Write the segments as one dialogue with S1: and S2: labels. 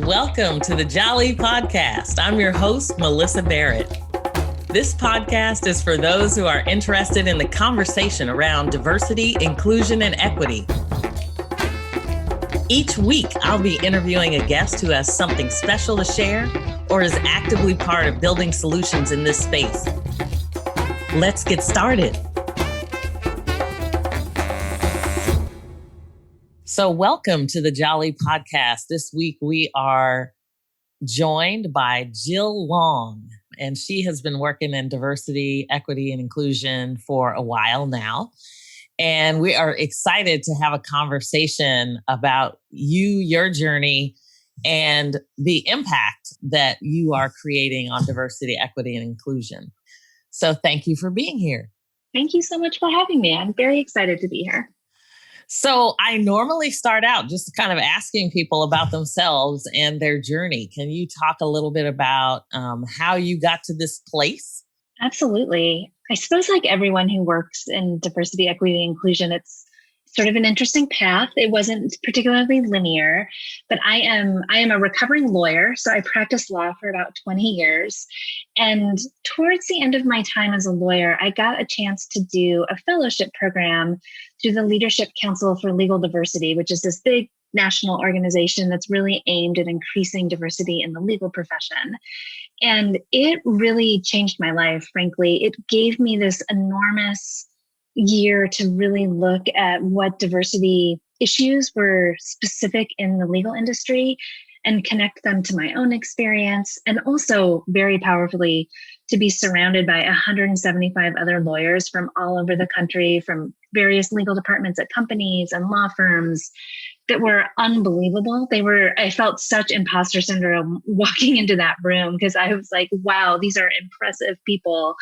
S1: Welcome to the Jali podcast. I'm your host, Melyssa Barrett. This podcast is for those who are interested in the conversation around diversity, inclusion, and equity. Each week, I'll be interviewing a guest who has something special to share or is actively part of building solutions in this space. Let's get started. So welcome to the Jali podcast. This week we are joined by Jill Long, and she has been working in diversity, equity, and inclusion for a while now. And we are excited to have a conversation about you, your journey, and the impact that you are creating on diversity, equity, and inclusion. So thank you for being here.
S2: Thank you so much for having me. I'm very excited to be here.
S1: So I normally start out just kind of asking people about themselves and their journey. Can you talk a little bit about how you got to this place?
S2: Absolutely. I suppose like everyone who works in diversity, equity, and inclusion, it's sort of an interesting path. It wasn't particularly linear, but I am a recovering lawyer. So I practiced law for about 20 years. And towards the end of my time as a lawyer, I got a chance to do a fellowship program through the Leadership Council for Legal Diversity, which is this big national organization that's really aimed at increasing diversity in the legal profession. And it really changed my life, frankly. It gave me this enormous year to really look at what diversity issues were specific in the legal industry and connect them to my own experience. And also very powerfully to be surrounded by 175 other lawyers from all over the country, from various legal departments at companies and law firms that were unbelievable. I felt such imposter syndrome walking into that room because I was like, wow, these are impressive people.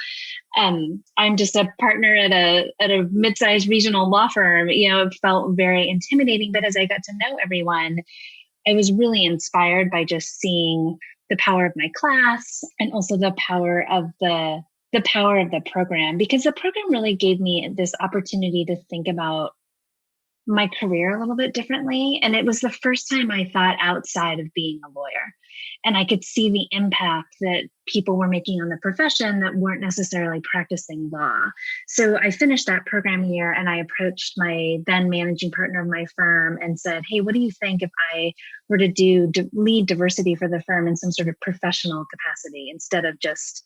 S2: I'm just a partner at a mid-sized regional law firm. It felt very intimidating. But as I got to know everyone, I was really inspired by just seeing the power of my class and also the power of the program, because the program really gave me this opportunity to think about my career a little bit differently. And it was the first time I thought outside of being a lawyer. And I could see the impact that people were making on the profession that weren't necessarily practicing law. So I finished that program year and I approached my then managing partner of my firm and said, hey, what do you think if I were to lead diversity for the firm in some sort of professional capacity instead of just,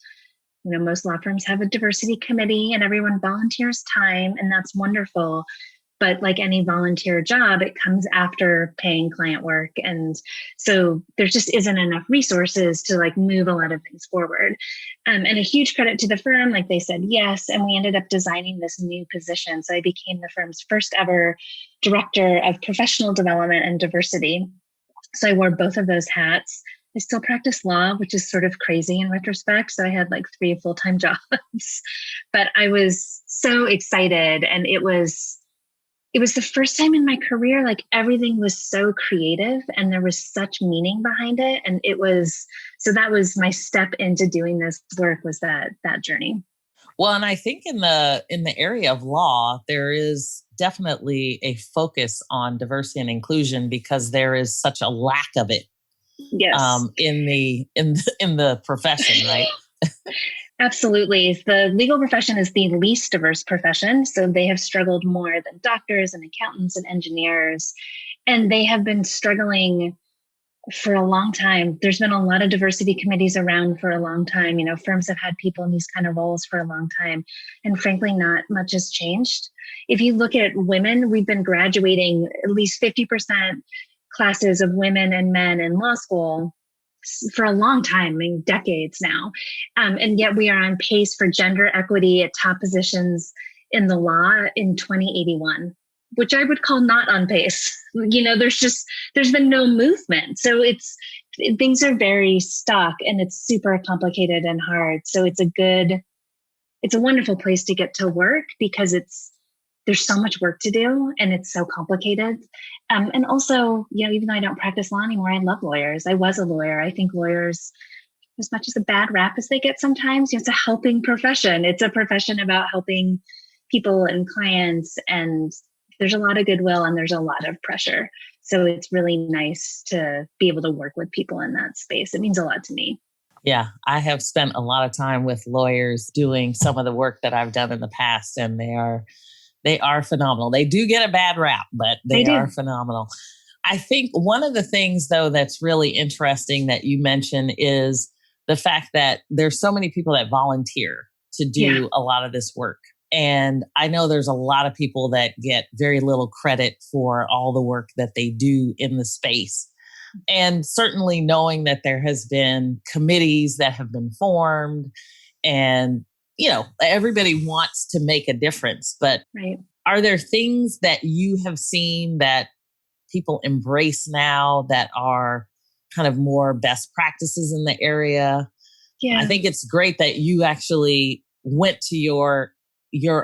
S2: most law firms have a diversity committee and everyone volunteers time, and that's wonderful. But like any volunteer job, it comes after paying client work. And so there just isn't enough resources to like move a lot of things forward. And a huge credit to the firm, like they said yes. And we ended up designing this new position. So I became the firm's first ever director of professional development and diversity. So I wore both of those hats. I still practice law, which is sort of crazy in retrospect. So I had like 3 full-time jobs, but I was so excited. And it was the first time in my career, like everything was so creative and there was such meaning behind it. And so that was my step into doing this work, was that journey.
S1: Well, and I think in the area of law, there is definitely a focus on diversity and inclusion because there is such a lack of it.
S2: Yes.
S1: In the profession, right?
S2: Absolutely. The legal profession is the least diverse profession. So they have struggled more than doctors and accountants and engineers. And they have been struggling for a long time. There's been a lot of diversity committees around for a long time. Firms have had people in these kind of roles for a long time. And frankly, not much has changed. If you look at women, we've been graduating at least 50% classes of women and men in law school for a long time, decades now. And yet we are on pace for gender equity at top positions in the law in 2081, which I would call not on pace. There's been no movement. So things are very stuck and it's super complicated and hard. So it's a wonderful place to get to work because there's so much work to do and it's so complicated. And also, even though I don't practice law anymore, I love lawyers. I was a lawyer. I think lawyers, as much as a bad rap as they get sometimes, it's a helping profession. It's a profession about helping people and clients and There's a lot of goodwill and there's a lot of pressure. So it's really nice to be able to work with people in that space. It means a lot to me.
S1: Yeah, I have spent a lot of time with lawyers doing some of the work that I've done in the past, and they are phenomenal. They do get a bad rap, but
S2: They
S1: they are
S2: do.
S1: phenomenal. I think one of the things, though, that's really interesting that you mentioned is the fact that there's so many people that volunteer to
S2: Yeah.
S1: do a lot of this work. And I know there's a lot of people that get very little credit for all the work that they do in the space. And certainly knowing that there has been committees that have been formed and, everybody wants to make a difference. But
S2: Right.
S1: are there things that you have seen that people embrace now that are kind of more best practices in the area? I
S2: Yeah.
S1: think it's great that you actually went to your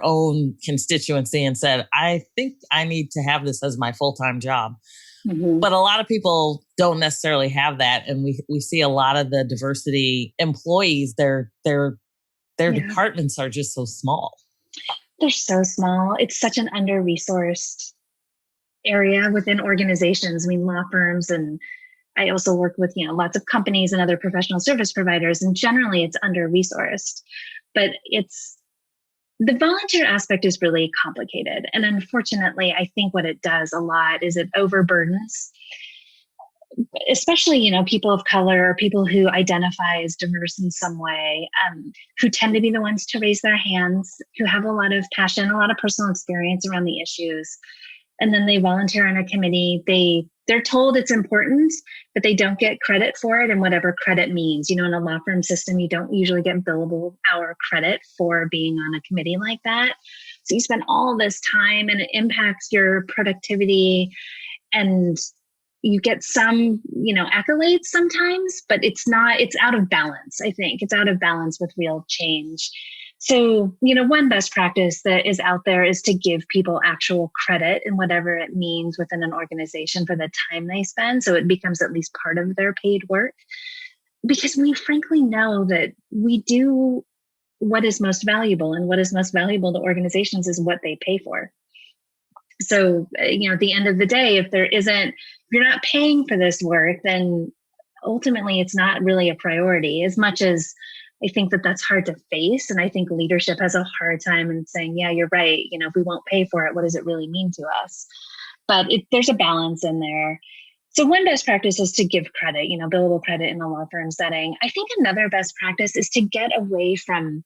S1: own constituency and said, I think I need to have this as my full-time job.
S2: Hmm.
S1: But a lot of people don't necessarily have that. And we see a lot of the diversity employees, their
S2: Yeah.
S1: departments are just so small.
S2: They're so small. It's such an under-resourced area within organizations. I mean, law firms, and I also work with, lots of companies and other professional service providers, and generally it's under-resourced. But the volunteer aspect is really complicated. And unfortunately, I think what it does a lot is it overburdens, especially, people of color or people who identify as diverse in some way, who tend to be the ones to raise their hands, who have a lot of passion, a lot of personal experience around the issues. And then they volunteer on a committee. They're told it's important, but they don't get credit for it, and whatever credit means. In a law firm system, you don't usually get billable hour credit for being on a committee like that. So you spend all this time and it impacts your productivity, and you get some, accolades sometimes, but it's out of balance. I think it's out of balance with real change. So, one best practice that is out there is to give people actual credit in whatever it means within an organization for the time they spend. So it becomes at least part of their paid work, because we frankly know that we do what is most valuable, and what is most valuable to organizations is what they pay for. So, at the end of the day, if you're not paying for this work, then ultimately it's not really a priority, as much as I think that that's hard to face. And I think leadership has a hard time in saying, yeah, you're right. If we won't pay for it, what does it really mean to us? But there's a balance in there. So one best practice is to give credit, billable credit in a law firm setting. I think another best practice is to get away from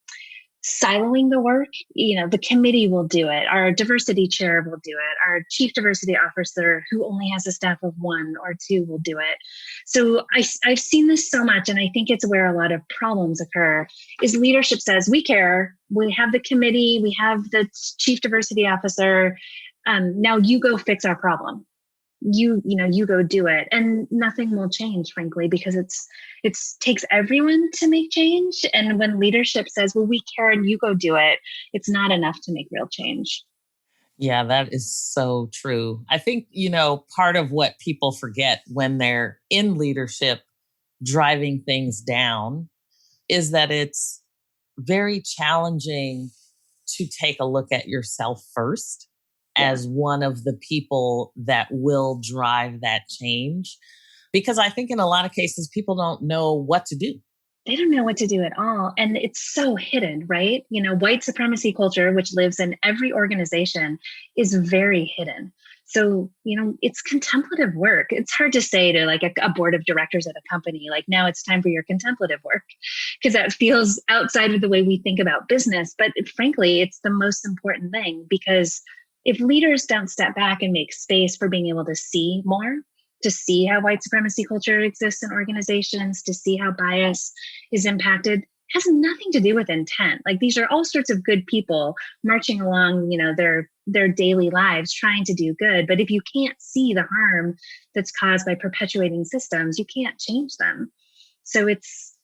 S2: siloing the work. The committee will do it. Our diversity chair will do it. Our chief diversity officer, who only has a staff of 1 or 2, will do it. So I've seen this so much, and I think it's where a lot of problems occur, is leadership says, we care. We have the committee. We have the chief diversity officer. Now you go fix our problem. You go do it, and nothing will change, frankly, because it takes everyone to make change. And when leadership says, well, we care and you go do it, it's not enough to make real change.
S1: Yeah, that is so true. I think, part of what people forget when they're in leadership driving things down is that it's very challenging to take a look at yourself first
S2: Yeah.
S1: as one of the people that will drive that change. Because I think in a lot of cases, people don't know what to do.
S2: They don't know what to do at all. And it's so hidden, right? White supremacy culture, which lives in every organization, is very hidden. So, it's contemplative work. It's hard to say to like a board of directors at a company, like, now it's time for your contemplative work, because that feels outside of the way we think about business. But frankly, it's the most important thing, because if leaders don't step back and make space for being able to see more, to see how white supremacy culture exists in organizations, to see how bias is impacted, has nothing to do with intent. Like, these are all sorts of good people marching along, their daily lives trying to do good. But if you can't see the harm that's caused by perpetuating systems, you can't change them. So it's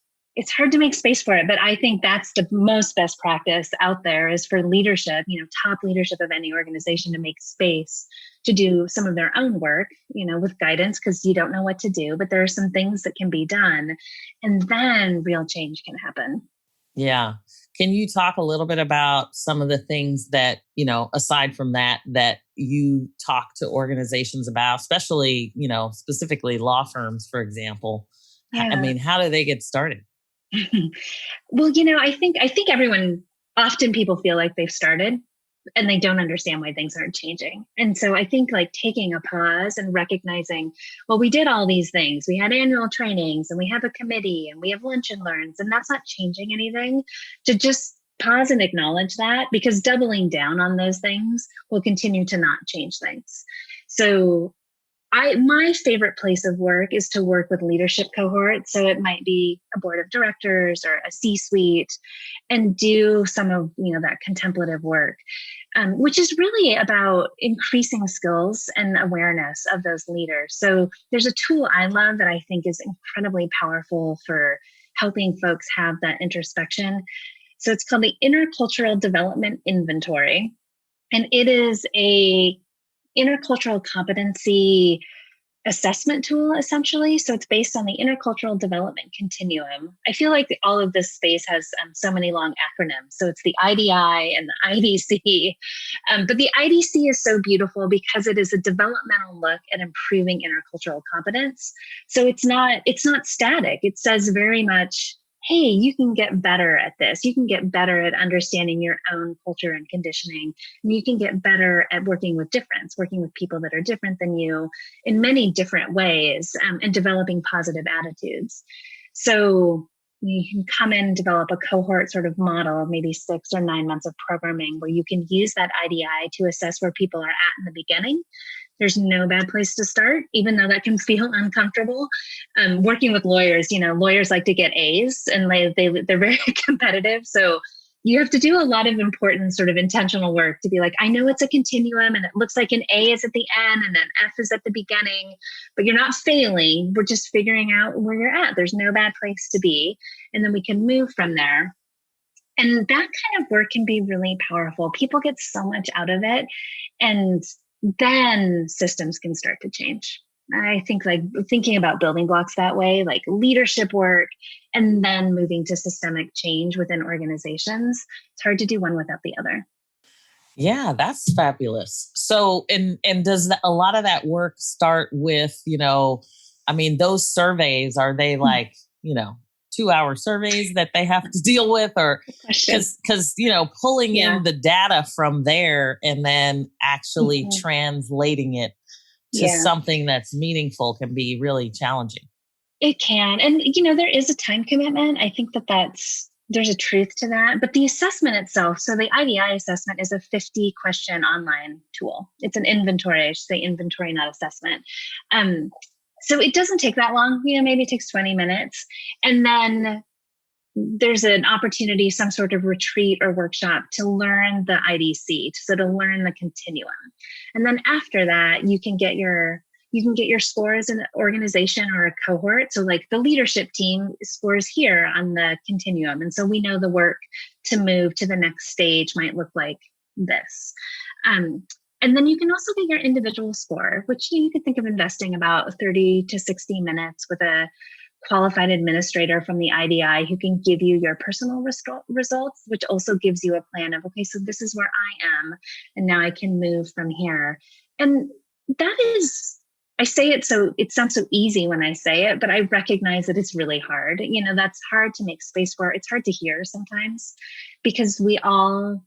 S2: hard to make space for it. But I think that's the most best practice out there, is for leadership, top leadership of any organization, to make space to do some of their own work, with guidance, because you don't know what to do, but there are some things that can be done, and then real change can happen.
S1: Yeah. Can you talk a little bit about some of the things that, aside from that, that you talk to organizations about, especially, specifically law firms, for example? I
S2: Yeah.
S1: mean, how do they get started?
S2: Well, I think everyone, often people feel like they've started and they don't understand why things aren't changing. And so I think like taking a pause and recognizing, well, we did all these things. We had annual trainings and we have a committee and we have lunch and learns, and that's not changing anything. To just pause and acknowledge that, because doubling down on those things will continue to not change things. So my favorite place of work is to work with leadership cohorts. So it might be a board of directors or a C-suite, and do some of that contemplative work, which is really about increasing skills and awareness of those leaders. So there's a tool I love that I think is incredibly powerful for helping folks have that introspection. So it's called the Intercultural Development Inventory, and it is a intercultural competency assessment tool, essentially. So it's based on the intercultural development continuum. I feel like all of this space has so many long acronyms. So it's the IDI and the IDC. But the IDC is so beautiful because it is a developmental look at improving intercultural competence. So it's not static. It says very much, hey, you can get better at this. You can get better at understanding your own culture and conditioning. And you can get better at working with difference, working with people that are different than you in many different ways, and developing positive attitudes. So you can come in and develop a cohort sort of model, maybe 6 or 9 months of programming, where you can use that IDI to assess where people are at in the beginning. There's no bad place to start, even though that can feel uncomfortable. Working with lawyers, lawyers like to get A's, and they're very competitive. So you have to do a lot of important sort of intentional work to be like, I know it's a continuum and it looks like an A is at the end and an F is at the beginning, but you're not failing. We're just figuring out where you're at. There's no bad place to be. And then we can move from there. And that kind of work can be really powerful. People get so much out of it. And then systems can start to change. I think like thinking about building blocks that way, like leadership work, and then moving to systemic change within organizations, it's hard to do one without the other.
S1: Yeah, that's fabulous. So, and does a lot of that work start with, I mean, those surveys, are they like, 2-hour surveys that they have to deal with, or
S2: Good question.
S1: because, pulling
S2: Yeah.
S1: in the data from there and then actually
S2: Mhm.
S1: translating it to
S2: Yeah.
S1: something that's meaningful can be really challenging.
S2: It can. And, there is a time commitment. I think there's a truth to that. But the assessment itself, so the IDI assessment is a 50 question online tool. It's an inventory. I should say inventory, not assessment. Um, so it doesn't take that long. Maybe it takes 20 minutes. And then there's an opportunity, some sort of retreat or workshop to learn the IDC, so to learn the continuum. And then after that, you can get your score as an organization or a cohort. So like the leadership team scores here on the continuum. And so we know the work to move to the next stage might look like this. Um, and then you can also get your individual score, which you could think of investing about 30 to 60 minutes with a qualified administrator from the IDI who can give you your personal results, which also gives you a plan of, okay, so this is where I am, and now I can move from here. And that is, I say it so it sounds so easy when I say it, but I recognize that it's really hard. That's hard to make space for. It's hard to hear sometimes, because we all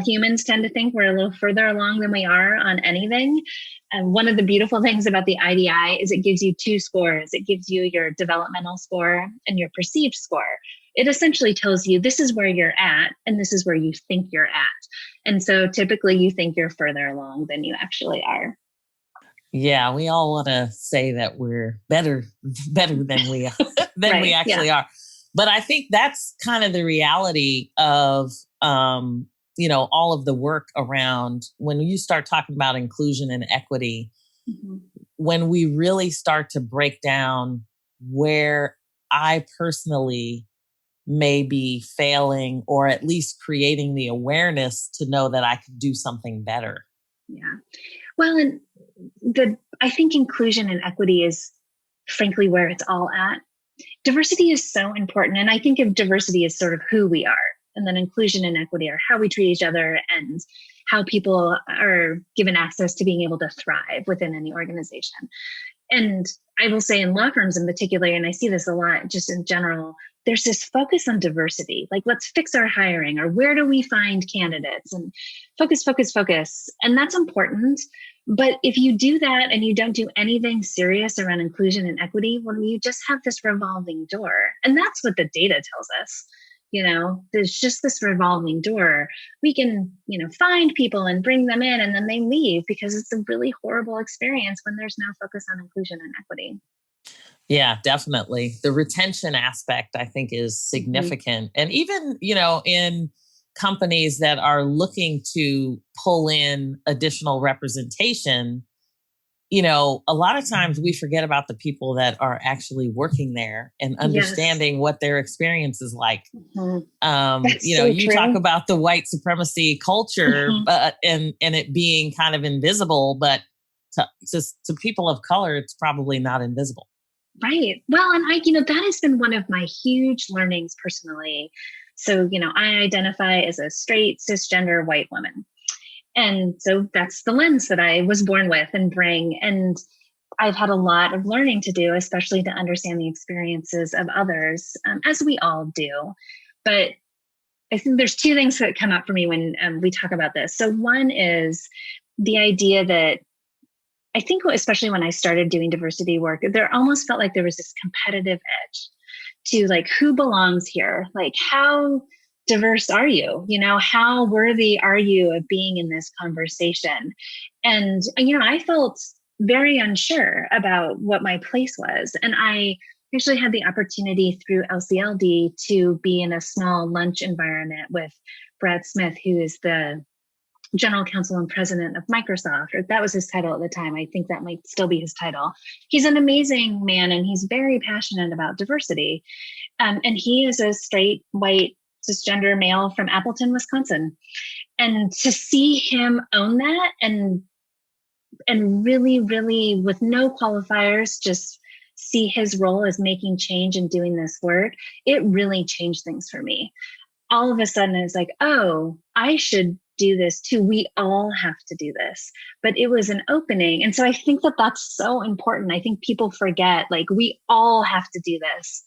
S2: humans tend to think we're a little further along than we are on anything. And one of the beautiful things about the IDI is it gives you 2 scores. It gives you your developmental score and your perceived score. It essentially tells you this is where you're at and this is where you think you're at. And so typically you think you're further along than you actually are.
S1: Yeah, we all want to say that we're better than we than we
S2: Right. Yeah.
S1: actually are. But I think that's kind of the reality of all of the work around when you start talking about inclusion and equity,
S2: Mhm.
S1: when we really start to break down where I personally may be failing, or at least creating the awareness to know that I could do something better.
S2: Yeah. Well, and I think inclusion and equity is frankly where it's all at. Diversity is so important. And I think of diversity as sort of who we are. And then inclusion and equity are how we treat each other and how people are given access to being able to thrive within any organization. And I will say in law firms in particular, and I see this a lot just in general, there's this focus on diversity. Like, let's fix our hiring, or where do we find candidates, and focus, focus, focus. And that's important. But if you do that and you don't do anything serious around inclusion and equity, well, you just have this revolving door. And that's what the data tells us. There's just this revolving door. We can, find people and bring them in, and then they leave because it's a really horrible experience when there's no focus on inclusion and equity.
S1: Yeah, definitely. The retention aspect, I think, is significant. And even, in companies that are looking to pull in additional representation, a lot of times we forget about the people that are actually working there and understanding what their experience is like. You talk about the white supremacy culture, and it being kind of invisible, but to people of color, it's probably not invisible.
S2: Right. Well, and that has been one of my huge learnings personally. So, I identify as a straight, cisgender white woman. And so that's the lens that I was born with and bring. And I've had a lot of learning to do, especially to understand the experiences of others, as we all do. But I think there's two things that come up for me when we talk about this. So one is the idea that I think, especially when I started doing diversity work, there almost felt like there was this competitive edge to like, who belongs here? Like, how diverse are you? How worthy are you of being in this conversation? And, I felt very unsure about what my place was. And I actually had the opportunity through LCLD to be in a small lunch environment with Brad Smith, who is the general counsel and president of Microsoft, or that was his title at the time. I think that might still be his title. He's an amazing man, and he's very passionate about diversity. And he is a straight, white, cisgender male from Appleton, Wisconsin. And to see him own that and really, really with no qualifiers, just see his role as making change and doing this work, it really changed things for me. All of a sudden, it's like, oh, I should do this too. We all have to do this. But it was an opening. And so I think that that's so important. I think people forget, like, we all have to do this.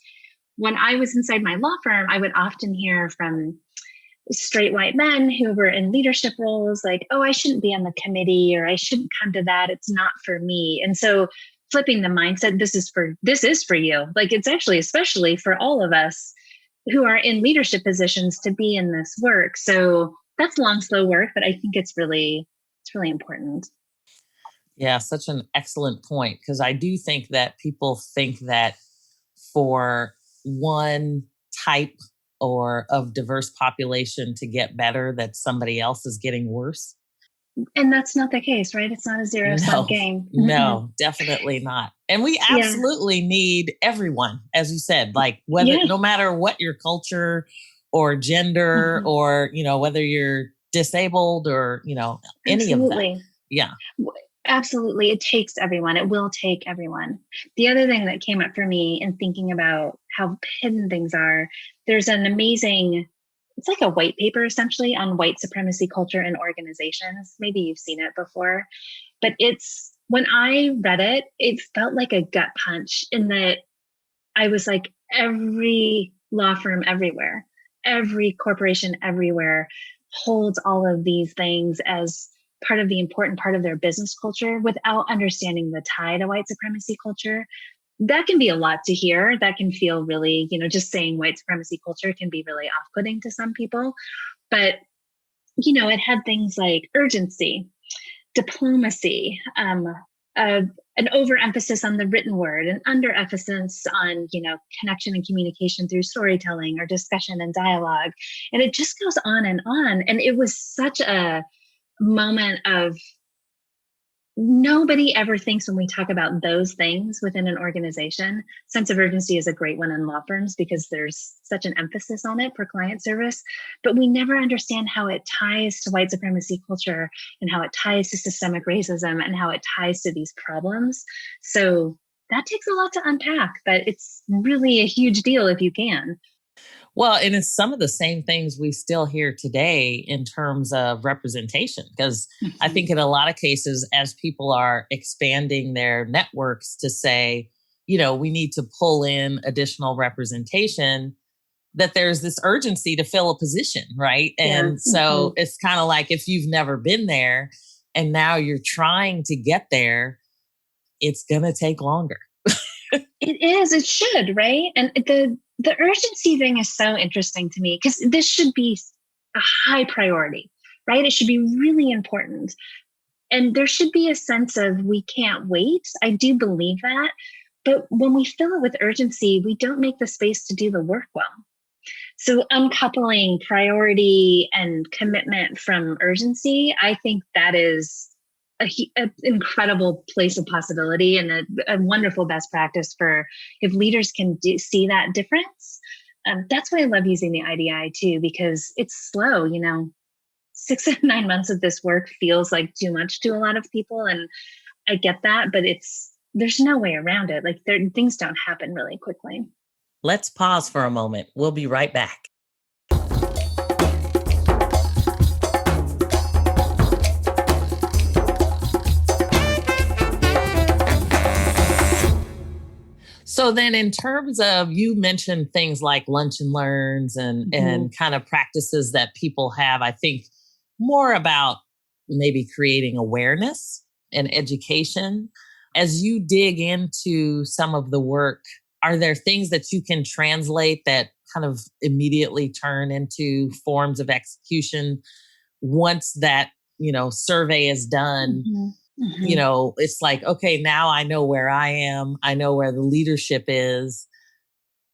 S2: When I was inside my law firm, I would often hear from straight white men who were in leadership roles, like, oh, I shouldn't be on the committee, or I shouldn't come to that. It's not for me. And so flipping the mindset, this is for you. Like, it's actually, especially for all of us who are in leadership positions, to be in this work. So that's long, slow work, but I think it's really important.
S1: Yeah, such an excellent point, because I do think that people think that for one type or of diverse population to get better, that somebody else is getting worse.
S2: And that's not the case, right? It's not a zero-sum game.
S1: No, definitely not. And we absolutely need everyone, as you said, like no matter what your culture or gender or, whether you're disabled or, any of that. Yeah.
S2: Absolutely. It takes everyone. It will take everyone. The other thing that came up for me in thinking about how hidden things are, there's an amazing, it's like a white paper essentially on white supremacy culture in organizations. Maybe you've seen it before, but when I read it, it felt like a gut punch in that I was like, every law firm everywhere, every corporation everywhere holds all of these things as part of the important part of their business culture without understanding the tie to white supremacy culture. That can be a lot to hear. That can feel really, just saying white supremacy culture can be really off-putting to some people. But, it had things like urgency, diplomacy, an overemphasis on the written word, an underemphasis on, connection and communication through storytelling or discussion and dialogue. And it just goes on. And it was such a moment of, nobody ever thinks when we talk about those things within an organization. Sense of urgency is a great one in law firms because there's such an emphasis on it for client service, but we never understand how it ties to white supremacy culture and how it ties to systemic racism and how it ties to these problems. So that takes a lot to unpack, but it's really a huge deal if you can.
S1: Well, and it's some of the same things we still hear today in terms of representation. Because I
S2: Mhm.
S1: think in a lot of cases, as people are expanding their networks to say, we need to pull in additional representation, that there's this urgency to fill a position, right?
S2: Yeah.
S1: And so
S2: Mhm.
S1: it's kind of like if you've never been there and now you're trying to get there, it's going to take longer.
S2: It is. It should, right? And the urgency thing is so interesting to me because this should be a high priority, right? It should be really important. And there should be a sense of we can't wait. I do believe that. But when we fill it with urgency, we don't make the space to do the work well. So uncoupling priority and commitment from urgency, I think that is an incredible place of possibility and a wonderful best practice for if leaders can see that difference. That's why I love using the IDI too, because it's slow. 6 and 9 months of this work feels like too much to a lot of people, and I get that, but there's no way around it. Like things don't happen really quickly.
S1: Let's pause for a moment. We'll be right back. So then in terms of you mentioned things like lunch and learns and kind of practices that people have, I think more about maybe creating awareness and education. As you dig into some of the work, are there things that you can translate that kind of immediately turn into forms of execution once that, survey is done?
S2: Hmm. Hmm.
S1: It's like, okay, now I know where I am. I know where the leadership is.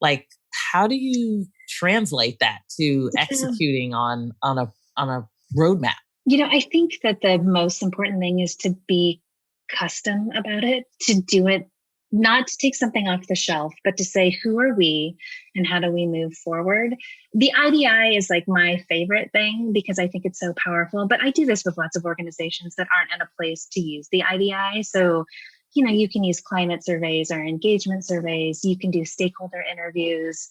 S1: Like, how do you translate that to
S2: So,
S1: executing on a roadmap?
S2: I think that the most important thing is to be custom about it, to do it, not to take something off the shelf, but to say, who are we and how do we move forward? The IDI is like my favorite thing because I think it's so powerful. But I do this with lots of organizations that aren't in a place to use the IDI. So, you can use climate surveys or engagement surveys, you can do stakeholder interviews.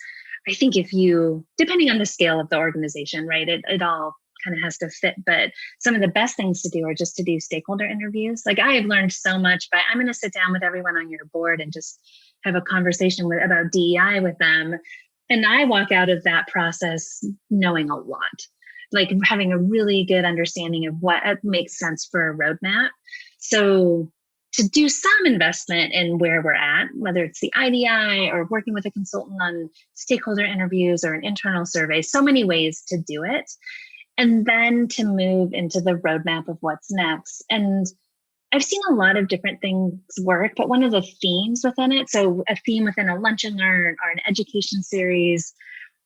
S2: I think if you, depending on the scale of the organization, right, it all kind of has to fit. But some of the best things to do are just to do stakeholder interviews. Like I have learned so much by I'm going to sit down with everyone on your board and just have a conversation about DEI with them. And I walk out of that process knowing a lot, like having a really good understanding of what makes sense for a roadmap. So to do some investment in where we're at, whether it's the IDI or working with a consultant on stakeholder interviews or an internal survey, so many ways to do it. And then to move into the roadmap of what's next. And I've seen a lot of different things work, but one of the themes within it, so a theme within a lunch and learn or an education series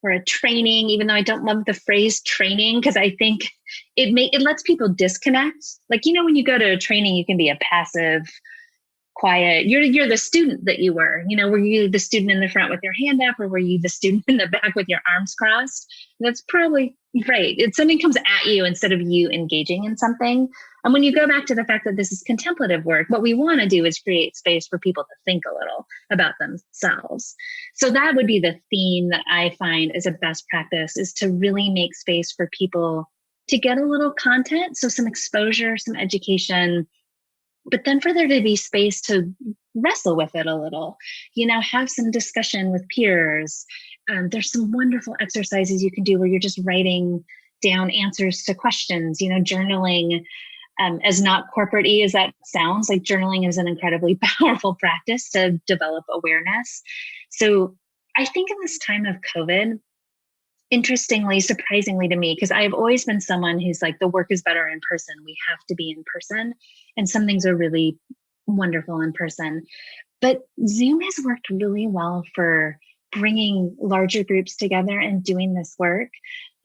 S2: or a training, even though I don't love the phrase training, because I think it lets people disconnect. Like, when you go to a training, you can be a passive, quiet. You're the student that you were. Were you the student in the front with your hand up, or were you the student in the back with your arms crossed? That's probably right. It's something comes at you instead of you engaging in something. And when you go back to the fact that this is contemplative work, what we want to do is create space for people to think a little about themselves. So that would be the theme that I find as a best practice, is to really make space for people to get a little content. So some exposure, some education, but then for there to be space to wrestle with it a little, have some discussion with peers. There's some wonderful exercises you can do where you're just writing down answers to questions, journaling. As not corporate-y as that sounds, like journaling is an incredibly powerful practice to develop awareness. So I think in this time of COVID, interestingly, surprisingly to me, because I've always been someone who's like, the work is better in person. We have to be in person. And some things are really wonderful in person. But Zoom has worked really well for bringing larger groups together and doing this work.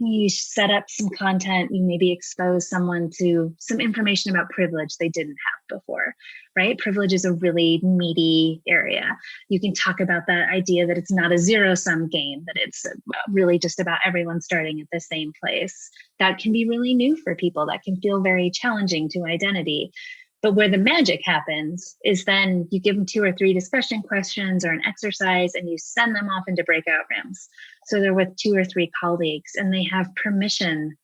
S2: You set up some content, you maybe expose someone to some information about privilege they didn't have before, right? Privilege is a really meaty area. You can talk about that idea that it's not a zero-sum game, that it's really just about everyone starting at the same place. That can be really new for people. That can feel very challenging to identity. But where the magic happens is then you give them 2 or 3 discussion questions or an exercise and you send them off into breakout rooms. So they're with 2 or 3 colleagues and they have permission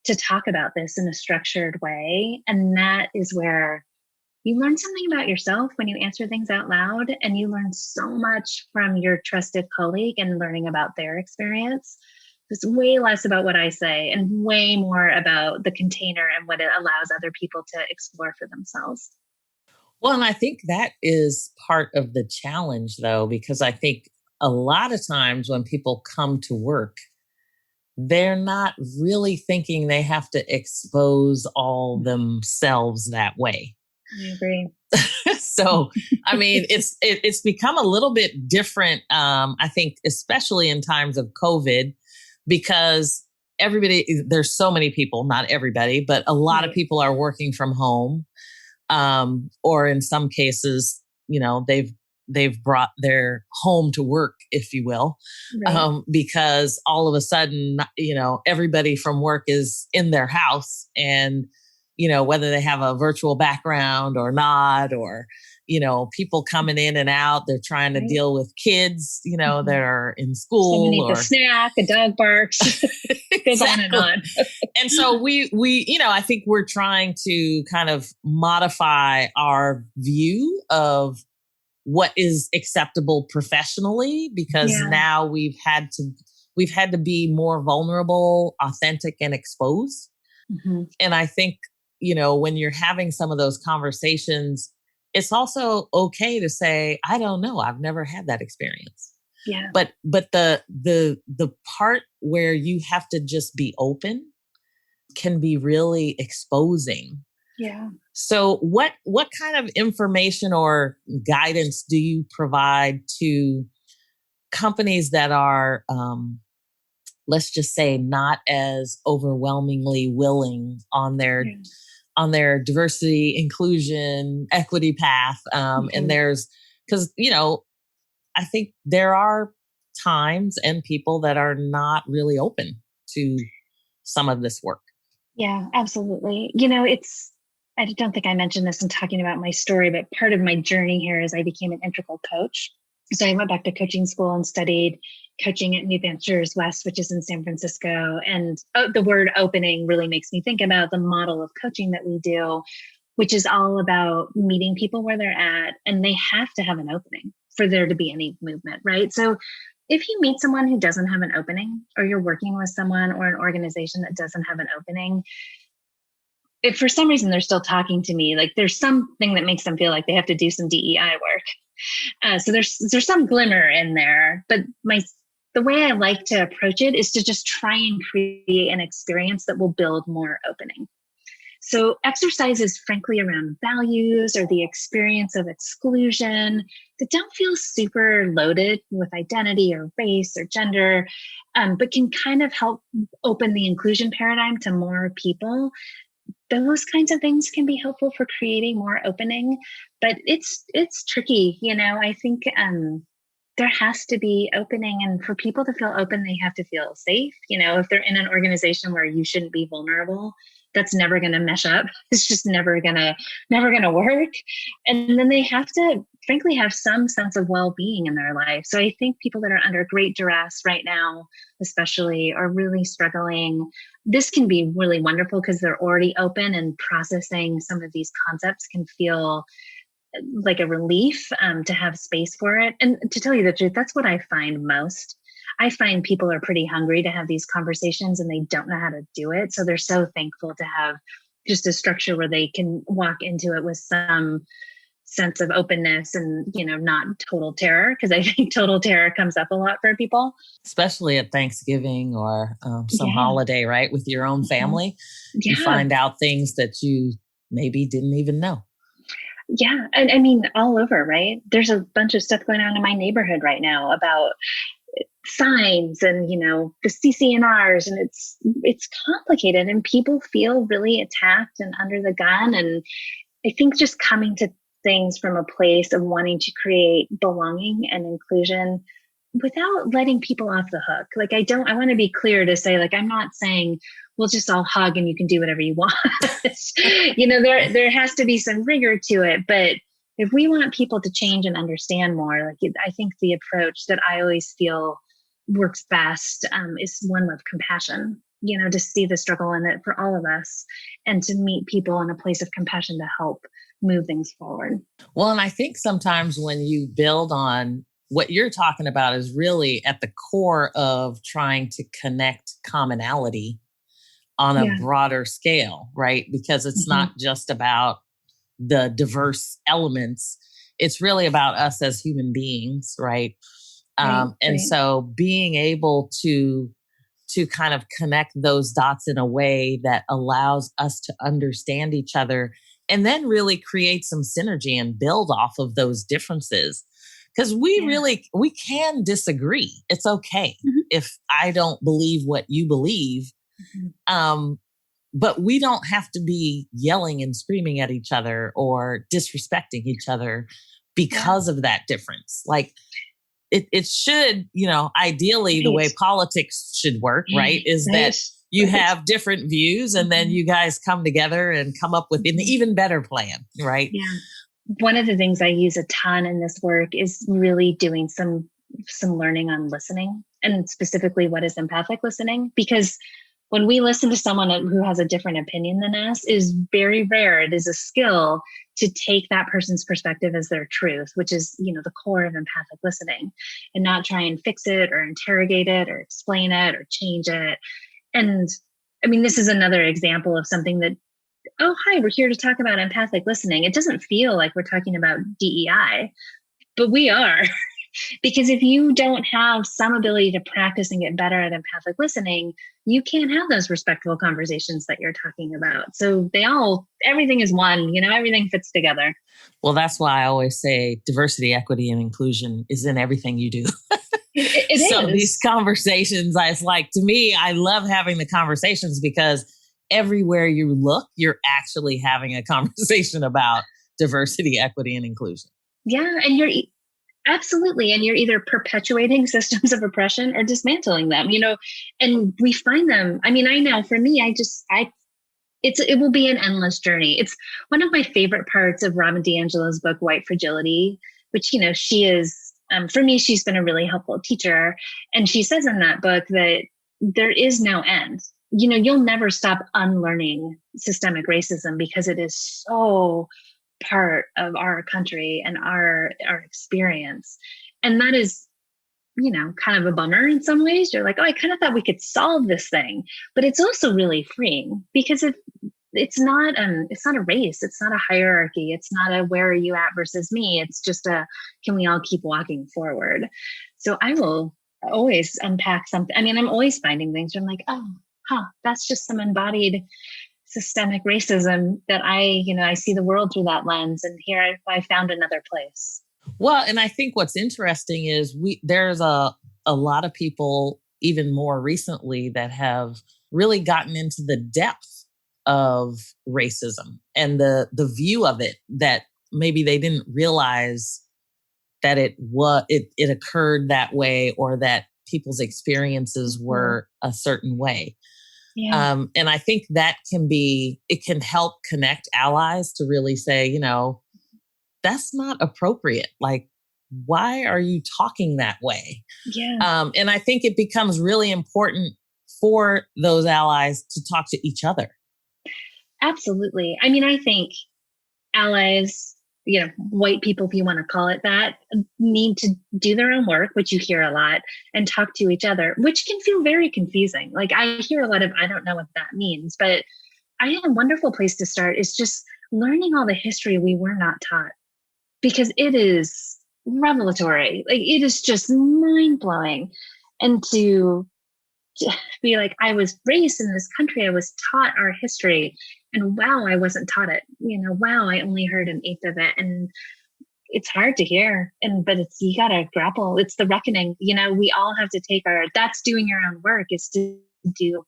S2: to talk about this in a structured way. And that is where you learn something about yourself when you answer things out loud, and you learn so much from your trusted colleague and learning about their experience. It's way less about what I say and way more about the container and what it allows other people to explore for themselves.
S1: Well, and I think that is part of the challenge, though, because I think a lot of times when people come to work, they're not really thinking they have to expose all themselves that way.
S2: I agree.
S1: So, I mean, it's become a little bit different. I think, especially in times of COVID, because there's so many people, not everybody, but a lot of people are working from home, or in some cases, they've brought their home to work, if you will, because all of a sudden, everybody from work is in their house, and whether they have a virtual background or not, or, people coming in and out, they're trying to deal with kids, that are in school.
S2: Someone needs a snack, a dog barks, goes on and on.
S1: And so I think we're trying to kind of modify our view of what is acceptable professionally, because now we've had to be more vulnerable, authentic, and exposed. Mm-hmm. And I think, when you're having some of those conversations, it's also okay to say, I don't know, I've never had that experience.
S2: Yeah.
S1: But the part where you have to just be open can be really exposing.
S2: Yeah.
S1: So what kind of information or guidance do you provide to companies that are, let's just say, not as overwhelmingly willing on their diversity, inclusion, equity path? And because, I think there are times and people that are not really open to some of this work.
S2: Yeah, absolutely. I don't think I mentioned this in talking about my story, but part of my journey here is I became an integral coach. So I went back to coaching school and studied coaching at New Ventures West, which is in San Francisco. And the word opening really makes me think about the model of coaching that we do, which is all about meeting people where they're at. And they have to have an opening for there to be any movement, right? So if you meet someone who doesn't have an opening, or you're working with someone or an organization that doesn't have an opening, if for some reason they're still talking to me, like there's something that makes them feel like they have to do some DEI work. So there's some glimmer in there, but the way I like to approach it is to just try and create an experience that will build more opening. So exercises, frankly, around values or the experience of exclusion that don't feel super loaded with identity or race or gender, but can kind of help open the inclusion paradigm to more people. Those kinds of things can be helpful for creating more opening, but it's tricky. I think there has to be opening, and for people to feel open, they have to feel safe. If they're in an organization where you shouldn't be vulnerable, that's never going to mesh up. It's just never gonna work. And then they have to, frankly, have some sense of well-being in their life. So I think people that are under great duress right now, especially, are really struggling. This can be really wonderful because they're already open, and processing some of these concepts can feel like a relief to have space for it. And to tell you the truth, that's what I find most. I find people are pretty hungry to have these conversations and they don't know how to do it. So they're so thankful to have just a structure where they can walk into it with some sense of openness and, not total terror, because I think total terror comes up a lot for people.
S1: Especially at Thanksgiving or some holiday, right? With your own family, you find out things that you maybe didn't even know.
S2: Yeah. And I mean, all over, right? There's a bunch of stuff going on in my neighborhood right now about signs and, the CCNRs, and it's complicated and people feel really attacked and under the gun. And I think just coming to things from a place of wanting to create belonging and inclusion without letting people off the hook. Like I want to be clear to say, like, I'm not saying we'll just all hug and you can do whatever you want. There has to be some rigor to it. But if we want people to change and understand more, like I think the approach that I always feel works best is one with compassion, to see the struggle in it for all of us and to meet people in a place of compassion to help move things forward.
S1: Well, and I think sometimes when you build on what you're talking about is really at the core of trying to connect commonality on a broader scale, right? Because it's not just about the diverse elements. It's really about us as human beings, right? So being able to kind of connect those dots in a way that allows us to understand each other and then really create some synergy and build off of those differences. Because we can disagree. It's okay if I don't believe what you believe. But we don't have to be yelling and screaming at each other or disrespecting each other because of that difference. Like it should, ideally the way politics should work, right? Is that you have different views and then you guys come together and come up with an even better plan, right?
S2: Yeah. One of the things I use a ton in this work is really doing some learning on listening, and specifically what is empathic listening. Because when we listen to someone who has a different opinion than us, it is very rare. It is a skill to take that person's perspective as their truth, which is, the core of empathic listening, and not try and fix it or interrogate it or explain it or change it. And I mean, this is another example of something that, oh, hi, we're here to talk about empathic listening. It doesn't feel like we're talking about DEI, but we are. Because if you don't have some ability to practice and get better at empathic listening, you can't have those respectful conversations that you're talking about. So everything is one, everything fits together.
S1: Well, that's why I always say diversity, equity, and inclusion is in everything you do.
S2: It
S1: so
S2: is.
S1: These conversations, it's like, to me, I love having the conversations because everywhere you look, you're actually having a conversation about diversity, equity, and inclusion.
S2: Yeah. And absolutely. And you're either perpetuating systems of oppression or dismantling them, and we find them. I mean, I know for me, it will be an endless journey. It's one of my favorite parts of Robin DiAngelo's book, White Fragility, which, she is, for me, she's been a really helpful teacher. And she says in that book that there is no end. You'll never stop unlearning systemic racism because it is so part of our country and our experience. And that is, kind of a bummer in some ways. You're like, oh, I kind of thought we could solve this thing, but it's also really freeing because it's not a race. It's not a hierarchy. It's not a where are you at versus me. It's just can we all keep walking forward? So I will always unpack something. I mean, I'm always finding things where I'm like, oh, that's just some embodied systemic racism that I see the world through that lens. And here I found another place.
S1: Well, and I think what's interesting is there's a lot of people, even more recently, that have really gotten into the depth of racism and the view of it that maybe they didn't realize that it occurred that way or that people's experiences were a certain way.
S2: Yeah.
S1: And I think that it can help connect allies to really say, that's not appropriate. Like, why are you talking that way?
S2: Yeah.
S1: And I think it becomes really important for those allies to talk to each other.
S2: Absolutely. I mean, I think allies, white people, if you want to call it that, need to do their own work, which you hear a lot, and talk to each other, which can feel very confusing. Like I hear a lot of, I don't know what that means, but I think a wonderful place to start is just learning all the history we were not taught, because it is revelatory. Like it is just mind blowing. And to be like, I was raised in this country, I was taught our history, and wow, I wasn't taught it. Wow, I only heard an eighth of it. And it's hard to hear. But you gotta grapple. It's the reckoning. We all have to take that's doing your own work, is to do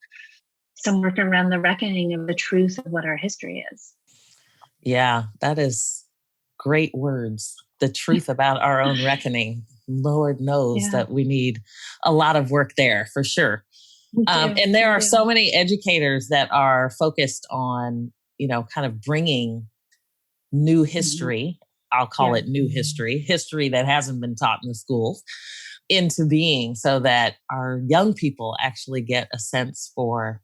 S2: some work around the reckoning of the truth of what our history is.
S1: Yeah, that is great words. The truth about our own reckoning. Lord knows that we need a lot of work there for sure. And there are so many educators that are focused on, kind of bringing new history. I'll call it new history that hasn't been taught in the schools, into being, so that our young people actually get a sense for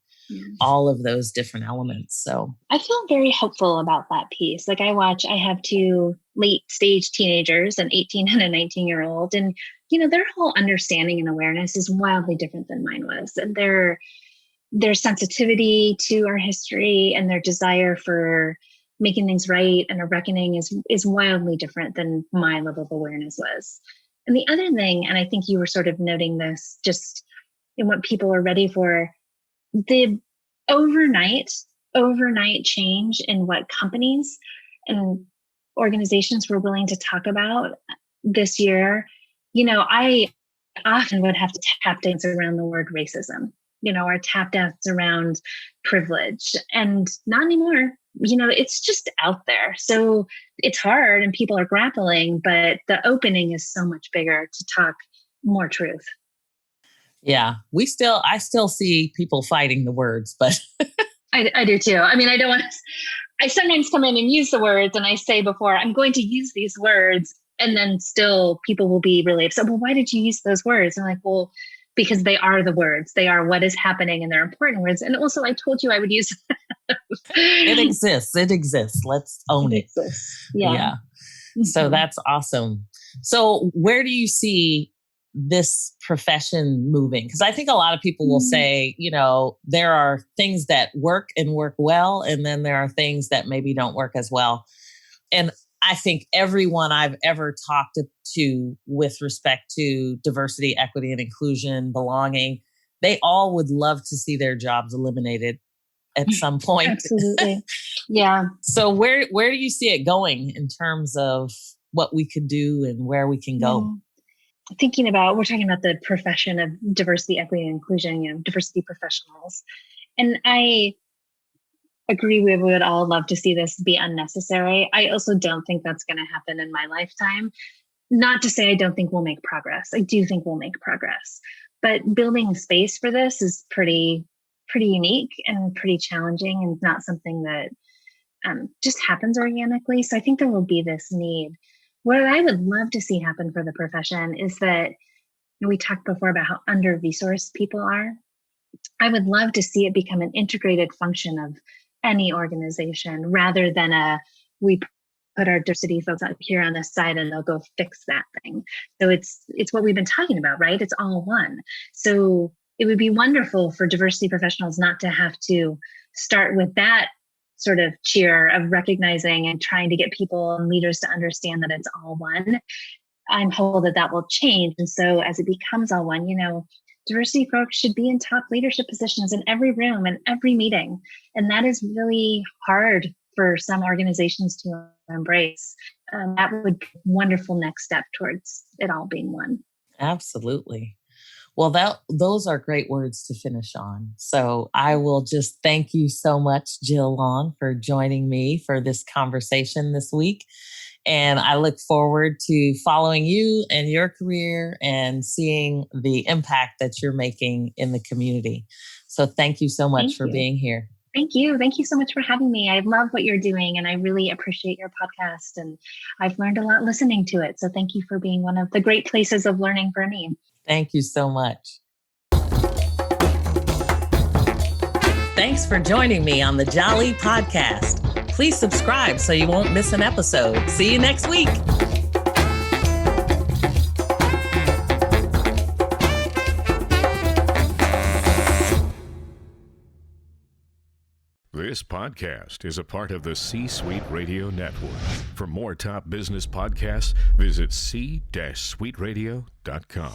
S1: all of those different elements. So
S2: I feel very hopeful about that piece. Like I have two late stage teenagers, an 18 and a 19-year-old, and their whole understanding and awareness is wildly different than mine was. And their sensitivity to our history and their desire for making things right and a reckoning is wildly different than my level of awareness was. And the other thing, and I think you were sort of noting this just in what people are ready for, the overnight change in what companies and organizations were willing to talk about this year. I often would have to tap dance around the word racism, or tap dance around privilege, and not anymore. It's just out there. So it's hard and people are grappling, but the opening is so much bigger to talk more truth.
S1: Yeah, I still see people fighting the words, but
S2: I do too. I mean, I sometimes come in and use the words, and I say before, I'm going to use these words, and then still people will be really upset. Well, why did you use those words? And I'm like, well, because they are the words. They are what is happening, and they're important words. And also, I told you I would use
S1: It exists. Let's own it. Yeah. So that's awesome. So where do you see this profession moving? Because I think a lot of people will say, there are things that work and work well, and then there are things that maybe don't work as well. And I think everyone I've ever talked to with respect to diversity, equity, and inclusion, belonging, they all would love to see their jobs eliminated at some point.
S2: Absolutely. Yeah.
S1: So where do you see it going in terms of what we could do and where we can go?
S2: We're talking about the profession of diversity, equity, and inclusion, diversity professionals. And I agree, we would all love to see this be unnecessary. I also don't think that's going to happen in my lifetime. Not to say I don't think we'll make progress. I do think we'll make progress. But building space for this is pretty unique and pretty challenging, and not something that just happens organically. So I think there will be this need. What I would love to see happen for the profession is that, we talked before about how under-resourced people are. I would love to see it become an integrated function of any organization, rather than we put our diversity folks out here on this side and they'll go fix that thing. So it's what we've been talking about, right? It's all one. So it would be wonderful for diversity professionals not to have to start with that sort of cheer of recognizing and trying to get people and leaders to understand that it's all one. I'm hopeful that will change. And so as it becomes all one, diversity folks should be in top leadership positions in every room and every meeting. And that is really hard for some organizations to embrace. That would be a wonderful next step towards it all being one.
S1: Absolutely. Well, those are great words to finish on. So I will just thank you so much, Jill Long, for joining me for this conversation this week. And I look forward to following you and your career and seeing the impact that you're making in the community. So thank you so much for being here.
S2: Thank you. Thank you so much for having me. I love what you're doing, and I really appreciate your podcast. And I've learned a lot listening to it. So thank you for being one of the great places of learning for me.
S1: Thank you so much. Thanks for joining me on the Jali podcast. Please subscribe so you won't miss an episode. See you next week.
S3: This podcast is a part of the C-Suite Radio Network. For more top business podcasts, visit c-suiteradio.com.